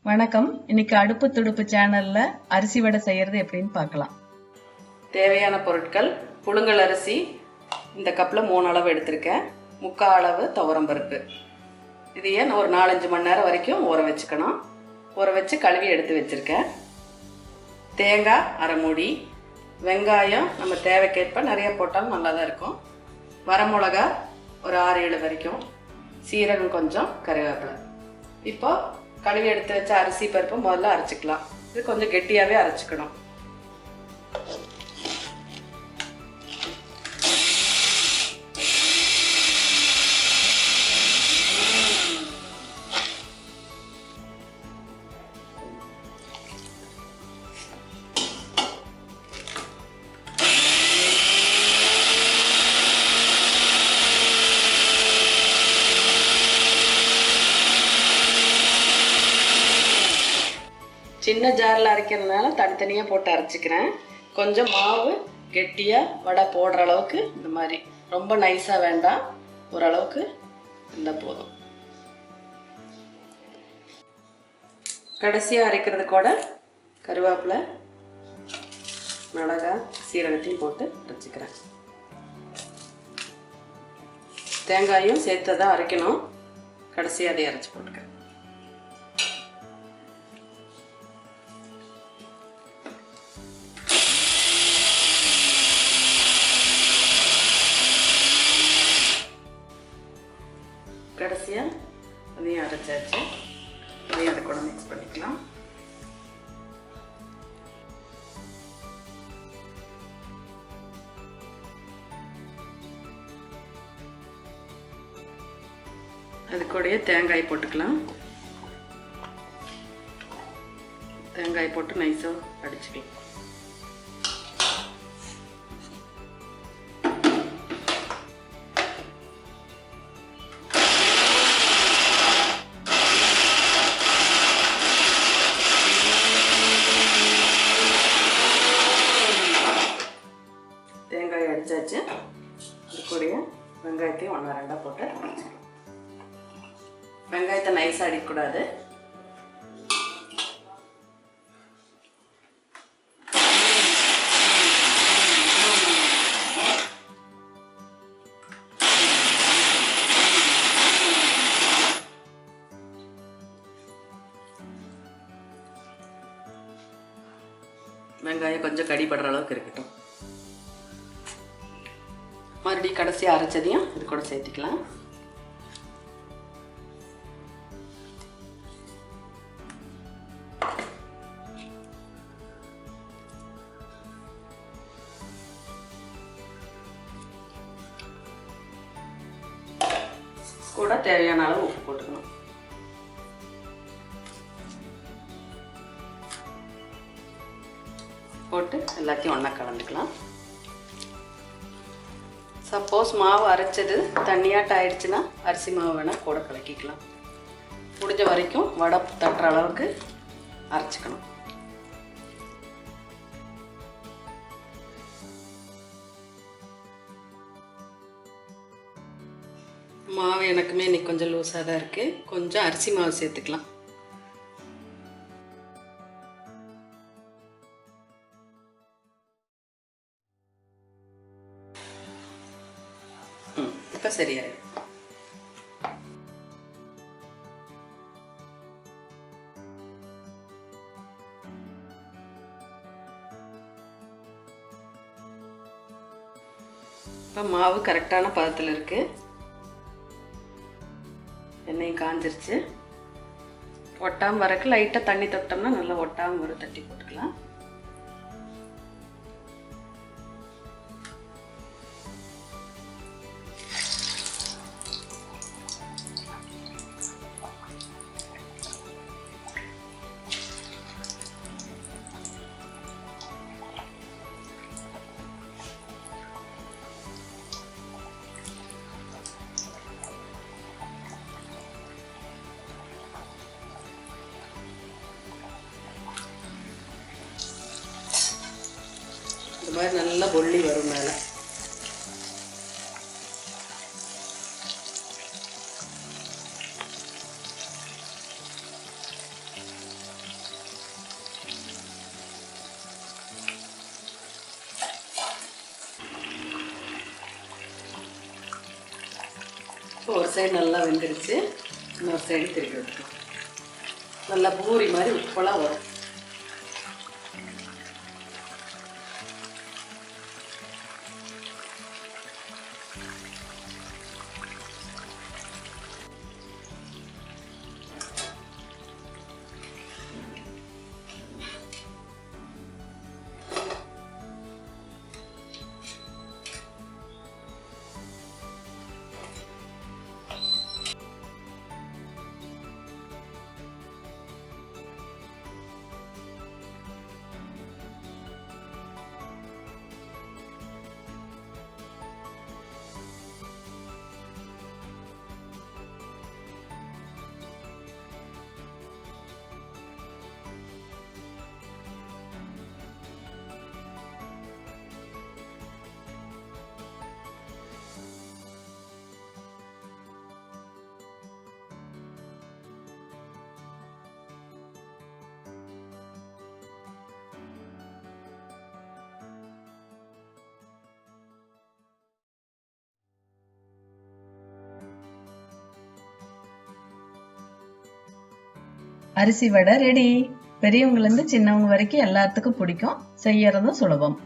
வணக்கம். இன்னைக்கு அடுப்பு துடுப்பு சேனல்ல அரிசி வடை செய்யறது எப்படின்னு பார்க்கலாம். தேவையான பொருட்கள்: புழுங்கல் அரிசி இந்த கப்பில் 3 அளவு எடுத்திருக்கேன். 3/4 அளவு துவரம்பருப்பு. இதையே ஒரு 4-5 மணி நேரம் வரைக்கும் ஊற வச்சுக்கணும். ஊற வச்சு கழுவி எடுத்து வச்சுருக்கேன். தேங்காய் 1/2 மூடி, வெங்காயம் நம்ம தேவைக்கேற்ப நிறைய போட்டாலும் நல்லா தான் இருக்கும். வரமிளகா ஒரு 6-7 வரைக்கும், சீரகம் கொஞ்சம், கருவேப்பிலை. இப்போ கழுவி எடுத்து வச்ச அரிசி பருப்பு முதல்ல அரைச்சிக்கலாம். இது கொஞ்சம் கெட்டியாகவே அரைச்சிக்கணும். சின்ன ஜாரில் அரைக்கிறதுனால தனித்தனியாக போட்டு அரைச்சிக்கிறேன். கொஞ்சம் மாவு கெட்டியாக வடை போடுற அளவுக்கு இந்த மாதிரி, ரொம்ப நைஸாக வேண்டாம், ஓரளவுக்கு இருந்தால் போதும். கடைசியாக அரைக்கிறது கூட கருவேப்பிலை, மிளகாய், சீரகத்தையும் போட்டு அரைச்சிக்கிறேன். தேங்காயும் சேர்த்து தான் அரைக்கணும். கடைசியாக அதை அரைச்சி போட்டுக்கிறேன். கடைசியாக அதையும் அரைச்சாச்சு. அதையும் அதை கூட மிக்ஸ் பண்ணிக்கலாம். அது கூடயே தேங்காய் போட்டுக்கலாம். தேங்காய் போட்டு நைஸாக அடிச்சுக்கலாம். தேங்காய் அடிச்சாச்சு. அது கூடய வெங்காயத்தையும் 1-2 போட்டு அடிச்சுக்கலாம். வெங்காயத்தை நைஸாக அடிக்கக்கூடாது. வெங்காயம் கொஞ்சம் கடிபடுற அளவுக்கு இருக்கட்டும். மறுபடியும் கடைசியாக அரைச்சதையும் இது கூட சேர்த்துக்கலாம். கூட தேவையான அளவு உப்பு போட்டுக்கணும். போட்டு எல்லாத்தையும் ஒன்றா கலந்துக்கலாம். சப்போஸ் மாவு அரைச்சது தண்ணியாட்ட ஆயிடுச்சுன்னா அரிசி மாவு வேணால் கூட கலக்கிக்கலாம். முடிஞ்ச வரைக்கும் வடை தட்டுற அளவுக்கு அரைச்சிக்கணும். மாவு எனக்குமே இன்னைக்கு கொஞ்சம் லூஸாக தான் இருக்குது. கொஞ்சம் அரிசி மாவு சேர்த்துக்கலாம். இப்போ சரியாயிடும். இப்போ மாவு கரெக்டான பதத்தில் இருக்குது. எண்ணெயும் காஞ்சிருச்சு. ஒட்டாமல் வரக்கு லைட்டாக தண்ணி தொட்டோம்னா நல்லா ஒட்டாமல் வரும். தட்டி போட்டுக்கலாம். இந்த மாதிரி நல்லா பொல்லி வரும் மேலே. சைடு நல்லா வெந்துருச்சு. இன்னொரு சைடு திருப்பி விட்டுக்கலாம். நல்லா பூரி மாதிரி உப்பெல்லாம் வரும். அரிசி வடை ரெடி. பெரியவங்கல இருந்து சின்னவங்க வரைக்கும் எல்லாத்துக்கும் பிடிக்கும். செய்யறதும் சுலபம்.